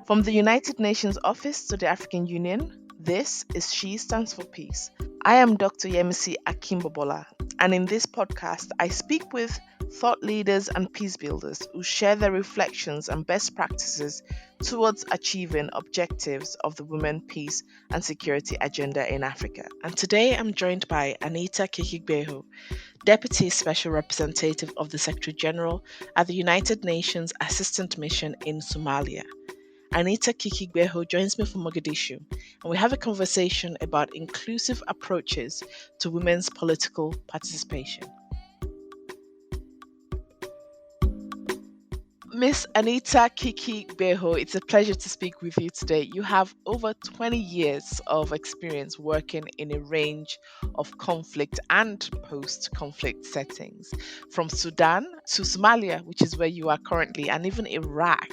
From the United Nations Office to the African Union, this is She Stands for Peace. I am Dr. Yemisi Akimbobola, and in this podcast, I speak with thought leaders and peace builders who share their reflections and best practices towards achieving objectives of the Women, Peace and Security Agenda in Africa. And today I'm joined by Anita Kiki Gbeho, Deputy Special Representative of the Secretary General at the United Nations Assistant Mission in Somalia. Anita Kiki Gbeho joins me from Mogadishu, and we have a conversation about inclusive approaches to women's political participation. Miss Anita Kiki Gbeho, it's a pleasure to speak with you today. You have over 20 years of experience working in a range of conflict and post-conflict settings, from Sudan to Somalia, which is where you are currently, and even Iraq.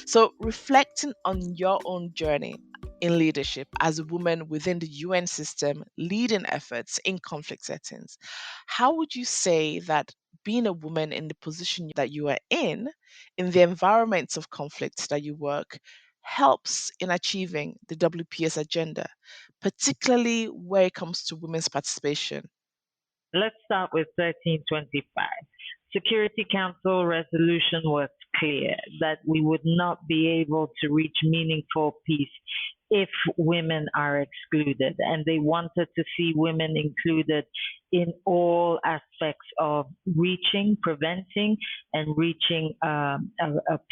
So, reflecting on your own journey in leadership as a woman within the UN system, leading efforts in conflict settings, how would you say that being a woman in the position that you are in the environments of conflict that you work helps in achieving the WPS agenda, particularly where it comes to women's participation? Let's start with 1325. Security Council resolution was clear that we would not be able to reach meaningful peace if women are excluded. And they wanted to see women included in all aspects of reaching, preventing, and reaching a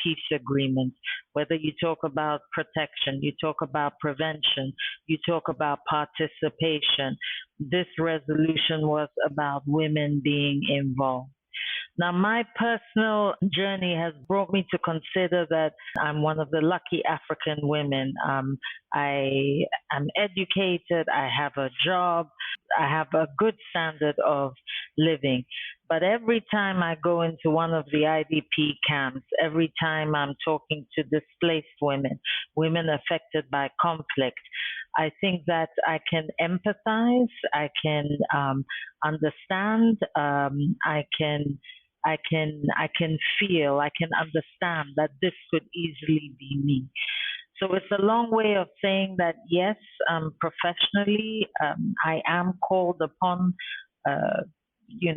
peace agreement. Whether you talk about protection, you talk about prevention, you talk about participation. This resolution was about women being involved. Now, my personal journey has brought me to consider that I'm one of the lucky African women. I am educated, I have a job, I have a good standard of living. But every time I go into one of the IDP camps, every time I'm talking to displaced women, women affected by conflict, I think that I can empathize, I can understand, I can feel, I can understand that this could easily be me. So it's a long way of saying that yes, professionally, I am called upon.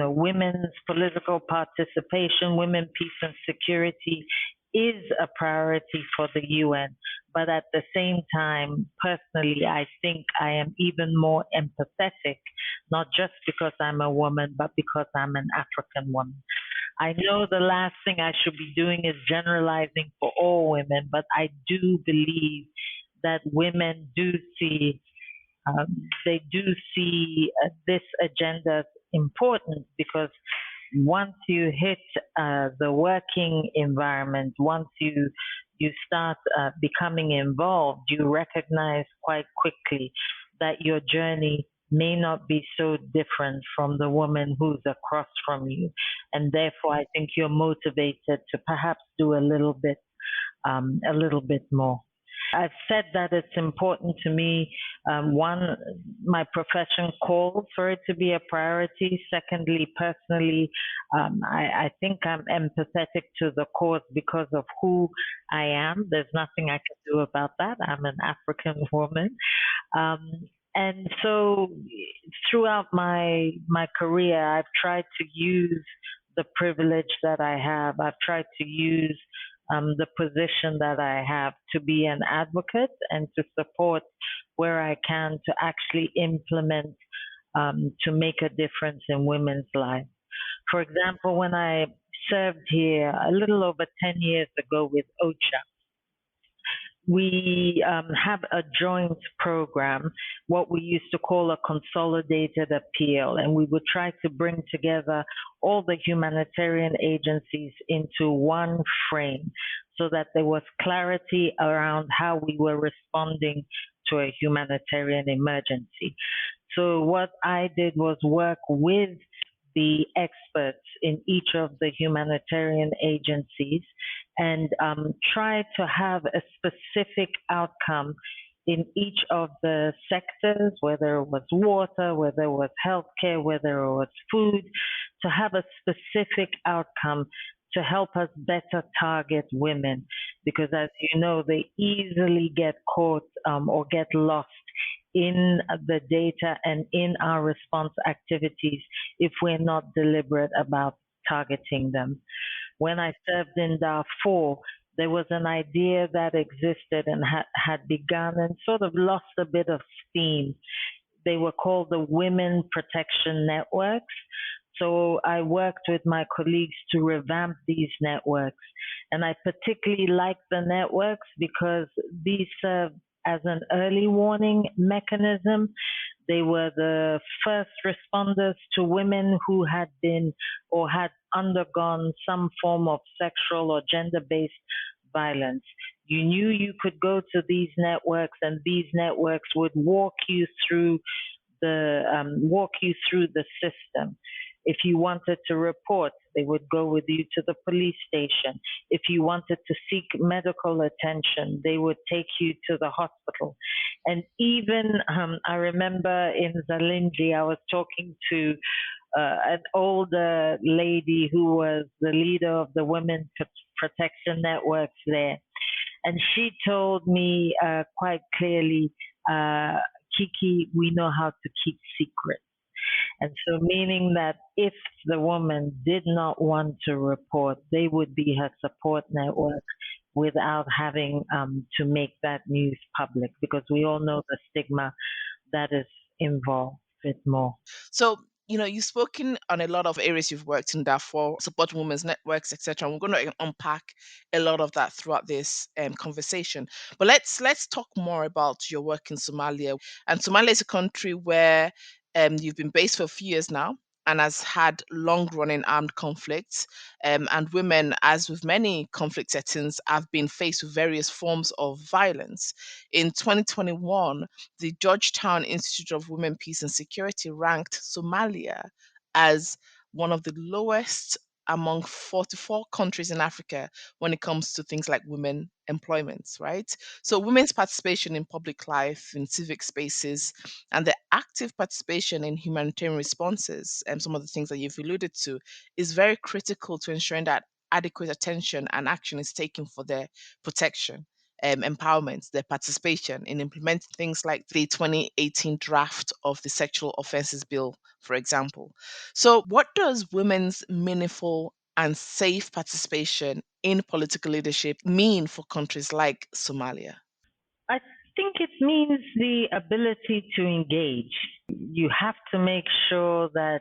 Women's political participation, women, peace and security is a priority for the UN. But at the same time, personally, I think I am even more empathetic, not just because I'm a woman, but because I'm an African woman. I know the last thing I should be doing is generalizing for all women, but I do believe that women do see they do see this agenda important because once you hit the working environment, once you start becoming involved, you recognize quite quickly that your journey may not be so different from the woman who's across from you, and therefore I think you're motivated to perhaps do a little bit more. I've said that it's important to me. One, my profession calls for it to be a priority. Secondly, personally, I think I'm empathetic to the cause because of who I am. There's nothing I can do about that. I'm an African woman. Um, and so throughout my career, I've tried to use the privilege that I have. I've tried to use the position that I have to be an advocate and to support where I can to actually implement to make a difference in women's lives. For example, when I served here a little over 10 years ago with OCHA, we have a joint program, what we used to call a consolidated appeal, and we would try to bring together all the humanitarian agencies into one frame so that there was clarity around how we were responding to a humanitarian emergency. So what I did was work with the experts in each of the humanitarian agencies and try to have a specific outcome in each of the sectors, whether it was water, whether it was healthcare, whether it was food, to have a specific outcome to help us better target women, because as you know, they easily get caught or get lost in the data and in our response activities if we're not deliberate about targeting them. When I served in Darfur, there was an idea that existed and had begun and sort of lost a bit of steam. They were called the Women Protection Networks. So I worked with my colleagues to revamp these networks. And I particularly like the networks because these serve as an early warning mechanism. They were the first responders to women who had been or had undergone some form of sexual or gender based violence. You knew you could go to these networks, and these networks would walk you through the system. If you wanted to report, they would go with you to the police station. If you wanted to seek medical attention, they would take you to the hospital. And even I remember in Zalindi, I was talking to an older lady who was the leader of the Women Protection Networks there. And she told me quite clearly, uh, Kiki, we know how to keep secrets. And so, meaning that if the woman did not want to report, they would be her support network without having to make that news public, because we all know the stigma that is involved with more. So, you've spoken on a lot of areas you've worked in that for support women's networks, etc. We're going to unpack a lot of that throughout this conversation. But let's talk more about your work in Somalia. And Somalia is a country where you've been based for a few years now and has had long-running armed conflicts. And women, as with many conflict settings, have been faced with various forms of violence. In 2021, the Georgetown Institute of Women, Peace and Security ranked Somalia as one of the lowest among 44 countries in Africa when it comes to things like women employment, right? So, women's participation in public life, in civic spaces, and the active participation in humanitarian responses, and some of the things that you've alluded to, is very critical to ensuring that adequate attention and action is taken for their protection, empowerment, their participation in implementing things like the 2018 draft of the Sexual Offences Bill, for example. So, what does women's meaningful and safe participation in political leadership mean for countries like Somalia? I think it means the ability to engage. You have to make sure that,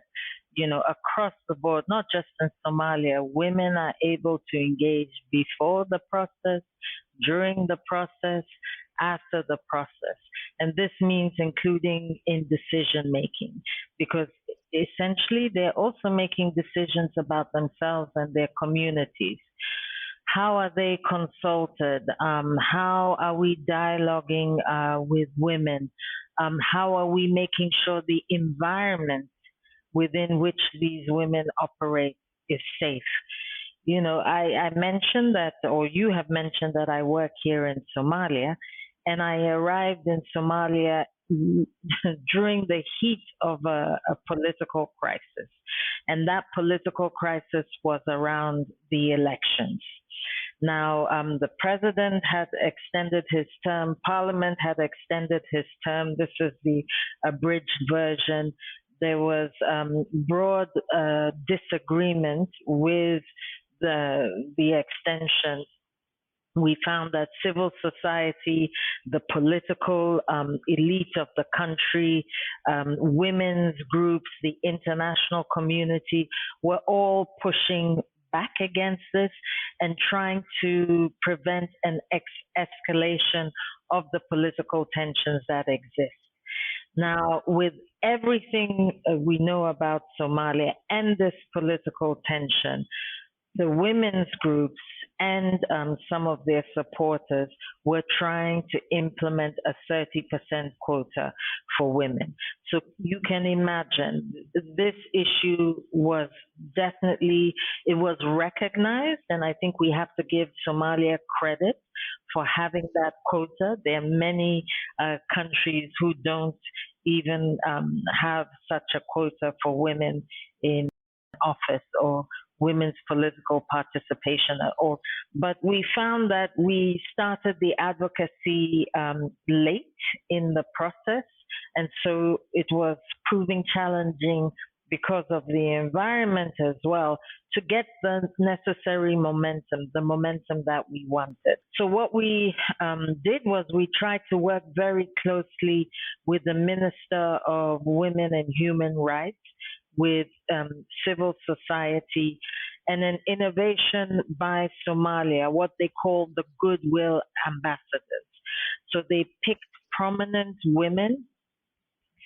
across the board, not just in Somalia, women are able to engage before the process, during the process, after the process. And this means including in decision making, because essentially they're also making decisions about themselves and their communities. How are they consulted? How are we dialoguing with women? How are we making sure the environment within which these women operate is safe? I mentioned that, or you have mentioned that I work here in Somalia, and I arrived in Somalia during the heat of a political crisis. And that political crisis was around the elections. Now, the president had extended his term, parliament had extended his term. This is the abridged version. There was broad disagreement with the extension. We found that civil society, the political elite of the country, women's groups, the international community were all pushing back against this and trying to prevent an escalation of the political tensions that exist. Now, with everything we know about Somalia and this political tension, the women's groups and some of their supporters were trying to implement a 30% quota for women. So you can imagine this issue was definitely, it was recognized, and I think we have to give Somalia credit for having that quota. There are many countries who don't even have such a quota for women in office or women's political participation at all. But we found that we started the advocacy late in the process, and so it was proving challenging because of the environment as well to get the necessary momentum, the momentum that we wanted. So what we did was we tried to work very closely with the Minister of Women and Human Rights, with civil society, and an innovation by Somalia, what they call the Goodwill Ambassadors. So they picked prominent women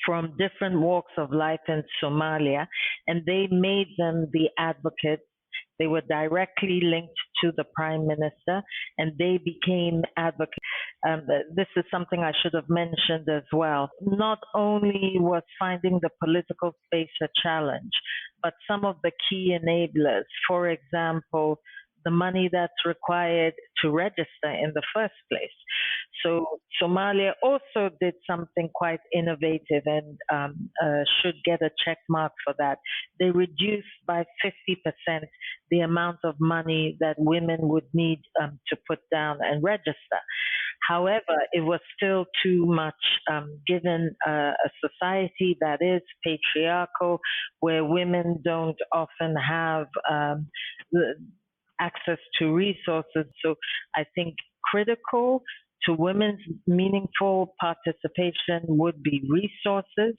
from different walks of life in Somalia, and they made them the advocates. They were directly linked to the prime minister, and they became advocates. This is something I should have mentioned as well. Not only was finding the political space a challenge, but some of the key enablers, for example, the money that's required to register in the first place. So Somalia also did something quite innovative and should get a check mark for that. They reduced by 50% the amount of money that women would need to put down and register. However, it was still too much given a society that is patriarchal, where women don't often have access to resources. So I think critical to women's meaningful participation would be resources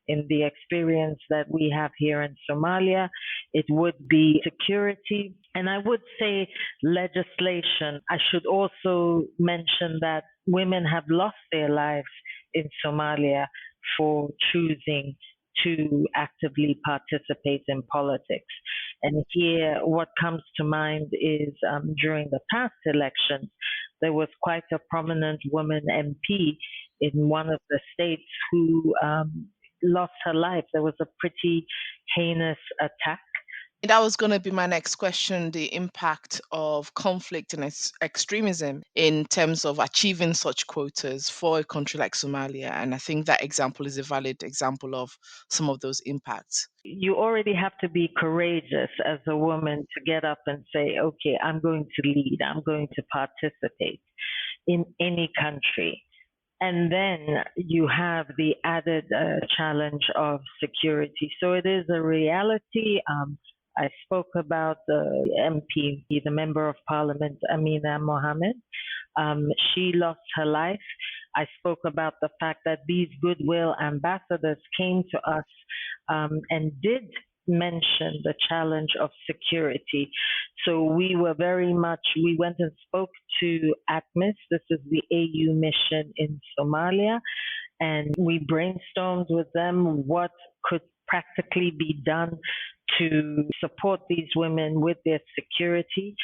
in the experience that we have here in Somalia. It would be security. And I would say legislation. I should also mention that women have lost their lives in Somalia for choosing to actively participate in politics. And here, what comes to mind is during the past elections, there was quite a prominent woman MP in one of the states who lost her life. There was a pretty heinous attack. That was going to be my next question, the impact of conflict and extremism in terms of achieving such quotas for a country like Somalia. And I think that example is a valid example of some of those impacts. You already have to be courageous as a woman to get up and say, okay, I'm going to lead, I'm going to participate in any country. And then you have the added challenge of security. So it is a reality. I spoke about the MP, the Member of Parliament, Amina Mohammed. She lost her life. I spoke about the fact that these goodwill ambassadors came to us and did mention the challenge of security. So we were very much, we went and spoke to ATMIS, this is the AU mission in Somalia, and we brainstormed with them what could practically be done to support these women with their security.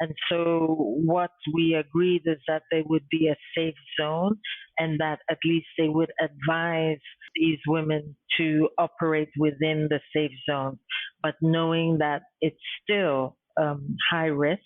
And so what we agreed is that there would be a safe zone and that at least they would advise these women to operate within the safe zone, but knowing that it's still high risk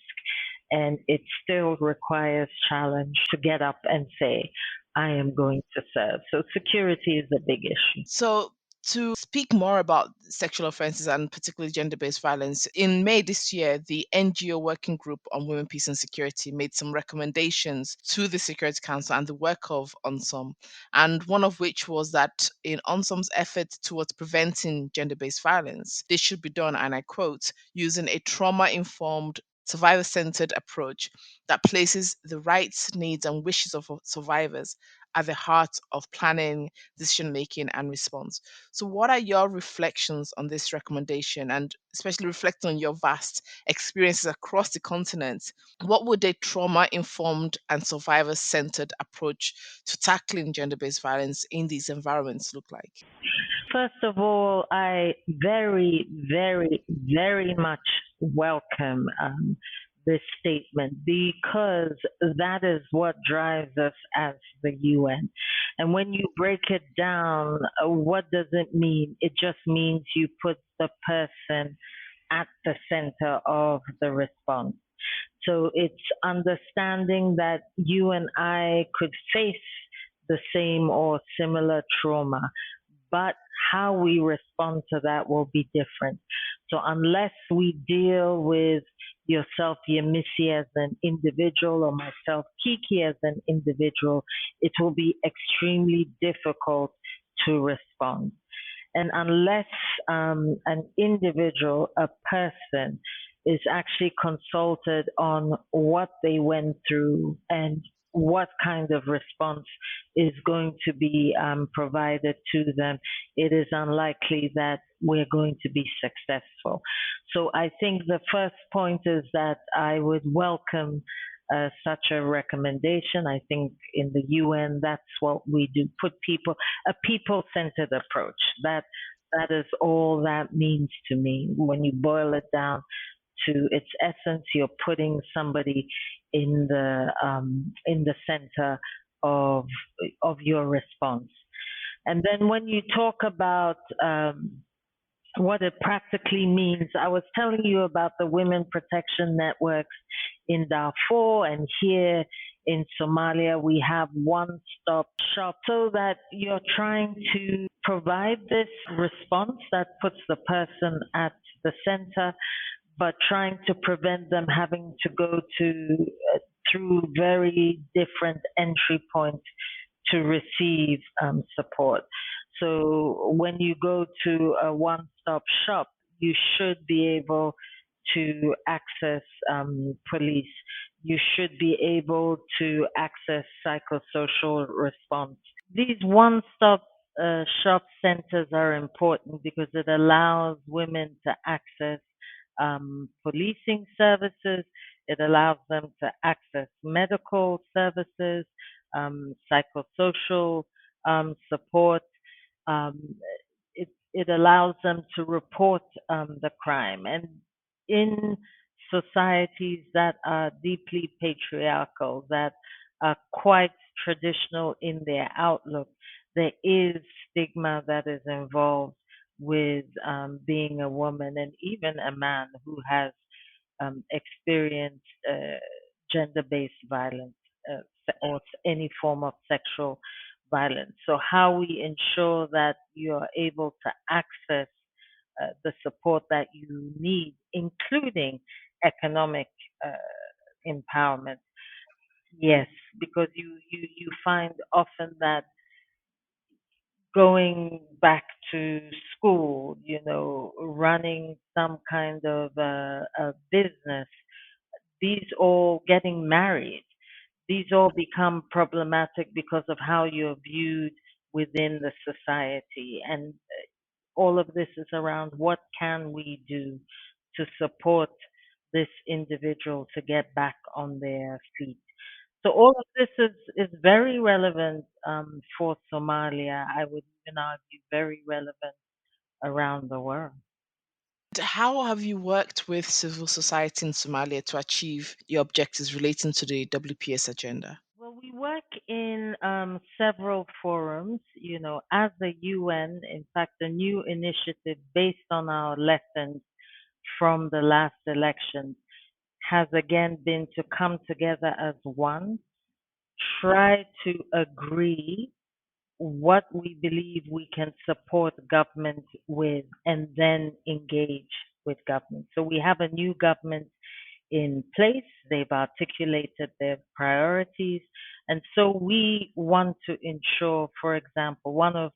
and it still requires challenge to get up and say, I am going to serve. So security is a big issue. So, to speak more about sexual offences and particularly gender based violence, in May this year, the NGO Working Group on Women, Peace and Security made some recommendations to the Security Council and the work of UNSOM. And one of which was that in UNSOM's effort towards preventing gender based violence, this should be done, and I quote, using a trauma informed survivor centered approach that places the rights, needs, and wishes of survivors at the heart of planning, decision making, and response. So, what are your reflections on this recommendation, and especially reflecting on your vast experiences across the continent? What would a trauma informed and survivor centered approach to tackling gender based violence in these environments look like? First of all, I very, very, very much welcome this statement because that is what drives us as the UN. And when you break it down, what does it mean? It just means you put the person at the center of the response. So it's understanding that you and I could face the same or similar trauma, but how we respond to that will be different. So unless we deal with yourself, Yemisi, as an individual, or myself, Kiki, as an individual, it will be extremely difficult to respond. And unless an individual, a person, is actually consulted on what they went through and what kind of response is going to be provided to them, it is unlikely that we're going to be successful. So I think the first point is that I would welcome such a recommendation. I think in the UN, that's what we do: put people, a people-centered approach. That is all that means to me. When you boil it down to its essence, you're putting somebody in the center of your response. And then when you talk about what it practically means. I was telling you about the women protection networks in Darfur, and here in Somalia we have one-stop shop, so that you're trying to provide this response that puts the person at the center, but trying to prevent them having to go through very different entry points to receive support. So when you go to a one-stop shop, you should be able to access police. You should be able to access psychosocial response. These one-stop shop centers are important because it allows women to access policing services. It allows them to access medical services, psychosocial support. Um, it allows them to report the crime. And in societies that are deeply patriarchal, that are quite traditional in their outlook, there is stigma that is involved with being a woman and even a man who has experienced gender-based violence or any form of sexual violence. So how we ensure that you're able to access the support that you need, including economic empowerment. Yes, because you find often that going back to school, running some kind of a business, these all getting married, these all become problematic because of how you're viewed within the society. And all of this is around what can we do to support this individual to get back on their feet. So all of this is very relevant for Somalia. I would even argue very relevant around the world. How have you worked with civil society in Somalia to achieve your objectives relating to the WPS agenda? Well, we work in several forums, as the UN. In fact, a new initiative based on our lessons from the last election has again been to come together as one, try to agree what we believe we can support government with, and then engage with government. So we have a new government in place. They've articulated their priorities. And so we want to ensure, for example, one of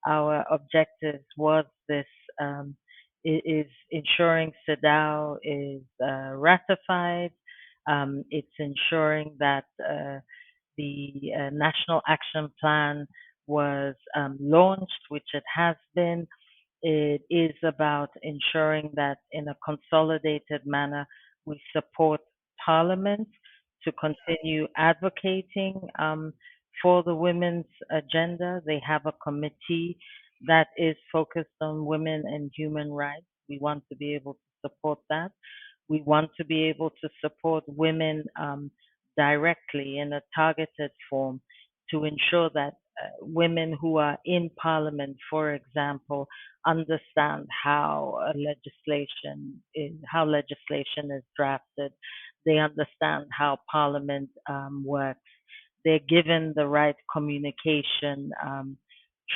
our objectives was this is ensuring CEDAW is ratified. It's ensuring that the National Action Plan was launched, which it has been. It is about ensuring that in a consolidated manner we support Parliament to continue advocating for the women's agenda. They have a committee that is focused on women and human rights. We want to be able to support that. We want to be able to support women directly in a targeted form to ensure that women who are in Parliament, for example, understand how legislation is drafted. They understand how Parliament works. They're given the right communication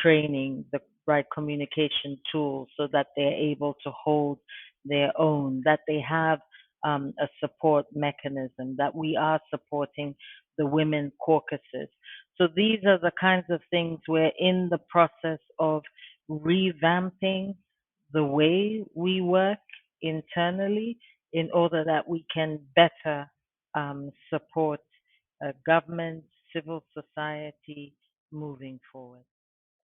training, the right communication tools, so that they're able to hold their own, that they have a support mechanism, that we are supporting the women caucuses. So these are the kinds of things we're in the process of revamping the way we work internally in order that we can better support government, civil society moving forward.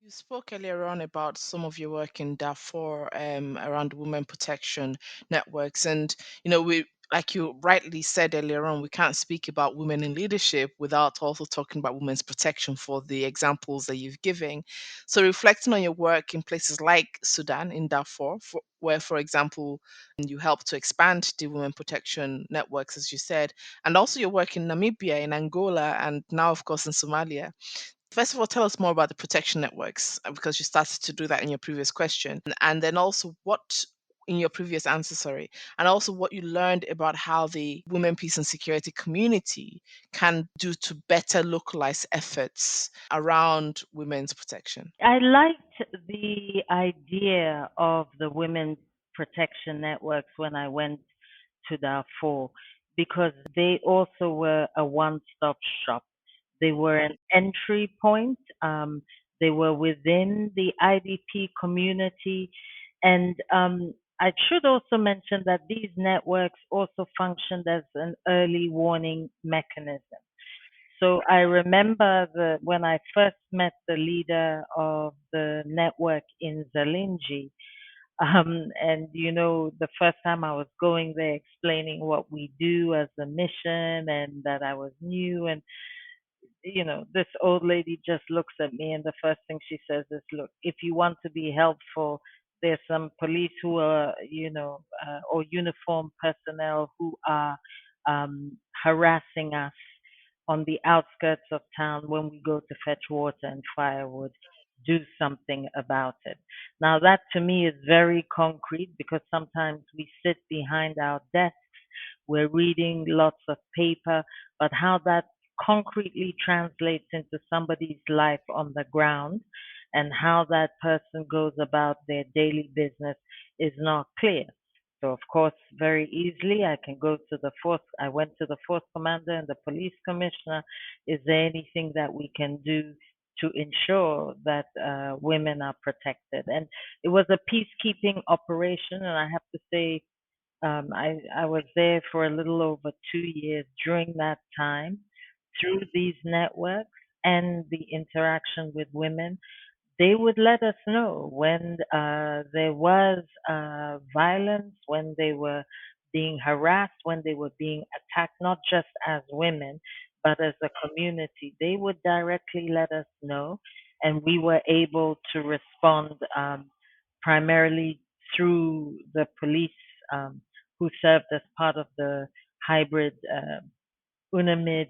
You spoke earlier on about some of your work in Darfur around women protection networks. And, we, like you rightly said earlier on, we can't speak about women in leadership without also talking about women's protection for the examples that you've given. So, reflecting on your work in places like Sudan, in Darfur, where, for example, you help to expand the women protection networks, as you said, and also your work in Namibia, in Angola, and now, of course, in Somalia. First of all, tell us more about the protection networks because you started to do that in your previous question. And then also what in your previous answer, sorry, and also what you learned about how the women, peace, and security community can do to better localize efforts around women's protection. I liked the idea of the women protection networks when I went to Darfur because they also were a one-stop shop. They were an entry point. They were within the IDP community. And I should also mention that these networks also functioned as an early warning mechanism. So I remember when I first met the leader of the network in Zalinji, and the first time I was going there explaining what we do as a mission and that I was new, and this old lady just looks at me and the first thing she says is, look, if you want to be helpful, there's some police who are, or uniformed personnel who are harassing us on the outskirts of town when we go to fetch water and firewood. Do something about it. Now, that to me is very concrete because sometimes we sit behind our desks, we're reading lots of paper, but how that concretely translates into somebody's life on the ground and how that person goes about their daily business is not clear. So, of course, very easily, I can go to the force. I went to the force commander and the police commissioner. Is there anything that we can do to ensure that women are protected? And it was a peacekeeping operation, and I have to say, I was there for a little over 2 years during that time through these networks and the interaction with women. They would let us know when there was violence, when they were being harassed, when they were being attacked, not just as women, but as a community. They would directly let us know, and we were able to respond primarily through the police who served as part of the hybrid UNAMID,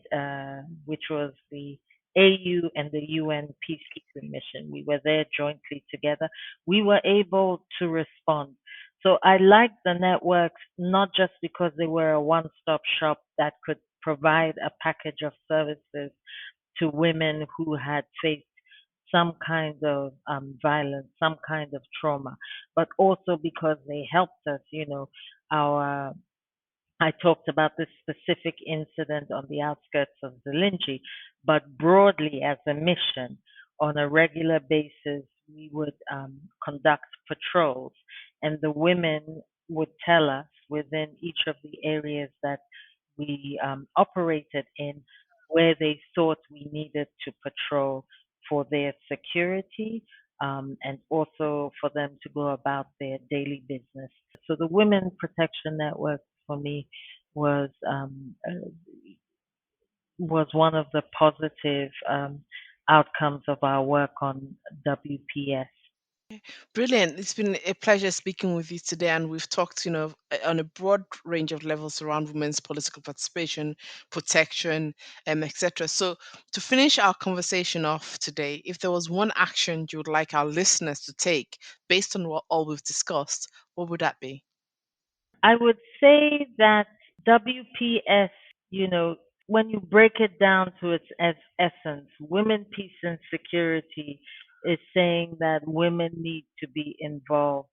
which was the AU and the UN peacekeeping mission. We were there jointly together. We were able to respond. So I liked the networks not just because they were a one stop shop that could provide a package of services to women who had faced some kind of violence, some kind of trauma, but also because they helped us, our I talked about this specific incident on the outskirts of Zelindji, but broadly as a mission, on a regular basis, we would conduct patrols, and the women would tell us within each of the areas that we operated in where they thought we needed to patrol for their security and also for them to go about their daily business. So the Women Protection Network for me was was one of the positive outcomes of our work on WPS. Brilliant. It's been a pleasure speaking with you today. And we've talked, on a broad range of levels around women's political participation, protection, etc. So, to finish our conversation off today, if there was one action you would like our listeners to take based on what all we've discussed, what would that be? I would say that WPS, when you break it down to its essence, women, peace, and security is saying that women need to be involved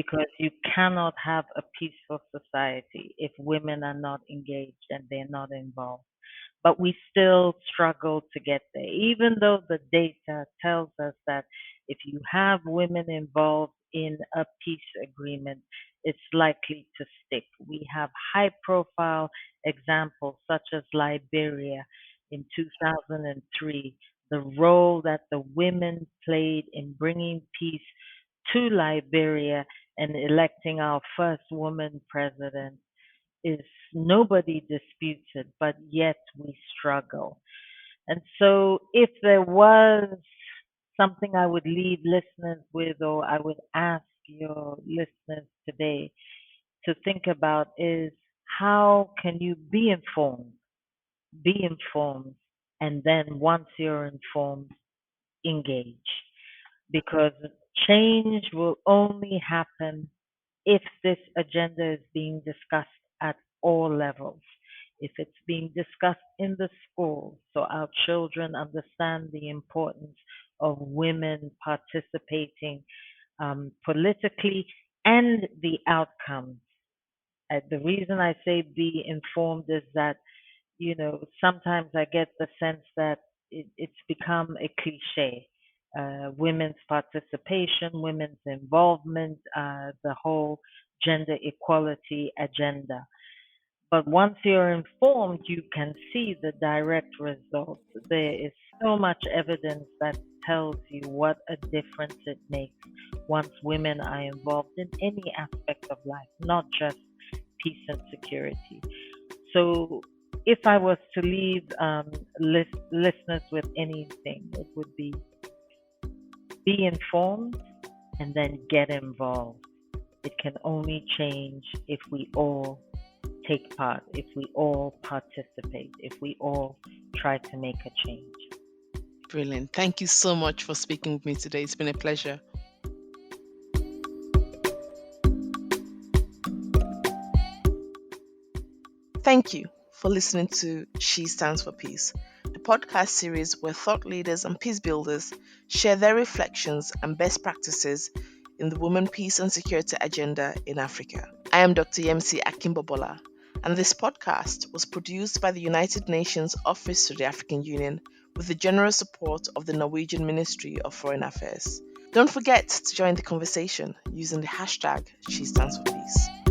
because you cannot have a peaceful society if women are not engaged and they're not involved. But we still struggle to get there, even though the data tells us that if you have women involved in a peace agreement, it's likely to stick. We have high profile examples such as Liberia in 2003, the role that the women played in bringing peace to Liberia and electing our first woman president is nobody disputes it, but yet we struggle. And so, if there was something I would leave listeners with, or I would ask your listeners today to think about, is how can you be informed? Be informed, and then once you're informed, engage. Because change will only happen if this agenda is being discussed at all levels, if it's being discussed in the schools so our children understand the importance of women participating politically and the outcomes. The reason I say be informed is that, sometimes I get the sense that it's become a cliche. Women's participation, women's involvement, the whole gender equality agenda. But once you're informed, you can see the direct results. There is so much evidence that tells you what a difference it makes once women are involved in any aspect of life, not just peace and security. So, if I was to leave listeners with anything, it would be informed and then get involved. It can only change if we all take part, if we all participate, if we all try to make a change. Brilliant. Thank you so much for speaking with me today. It's been a pleasure. Thank you for listening to She Stands for Peace, the podcast series where thought leaders and peace builders share their reflections and best practices in the women, peace, and security agenda in Africa. I am Dr. Yemsi Akimbobola, and this podcast was produced by the United Nations Office to the African Union with the generous support of the Norwegian Ministry of Foreign Affairs. Don't forget to join the conversation using the hashtag She Stands for Peace.